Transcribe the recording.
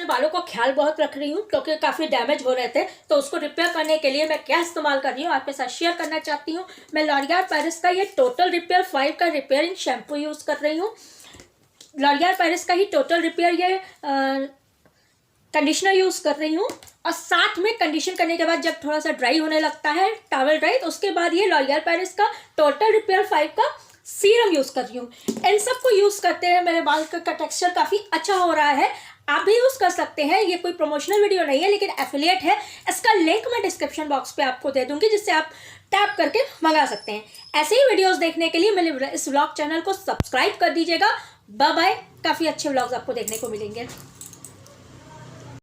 अपने बालों का ख्याल बहुत रख रही हूँ क्योंकि काफ़ी डैमेज हो रहे थे, तो उसको रिपेयर करने के लिए मैं क्या इस्तेमाल कर रही हूँ आपके साथ शेयर करना चाहती हूँ। मैं लॉरियल पेरिस का ये टोटल रिपेयर 5 का रिपेयरिंग शैम्पू यूज़ कर रही हूँ। लॉरियल पेरिस का ही टोटल रिपेयर ये कंडीशनर यूज़ कर रही हूँ, और साथ में कंडीशन करने के बाद जब थोड़ा सा ड्राई होने लगता है टॉवल ड्राई, तो उसके बाद ये लॉरियल पेरिस का टोटल रिपेयर 5 का सीरम यूज़ कर रही हूँ। इन सबको यूज़ करते हैं मेरे बाल का टेक्सचर काफ़ी अच्छा हो रहा है। आप भी यूज़ कर सकते हैं। ये कोई प्रमोशनल वीडियो नहीं है लेकिन एफिलिएट है। इसका लिंक मैं डिस्क्रिप्शन बॉक्स पे आपको दे दूंगी जिससे आप टैप करके मंगा सकते हैं। ऐसे ही वीडियोस देखने के लिए मेरे इस व्लॉग चैनल को सब्सक्राइब कर दीजिएगा। Bye bye. काफ़ी अच्छे व्लॉग्स आपको देखने को मिलेंगे।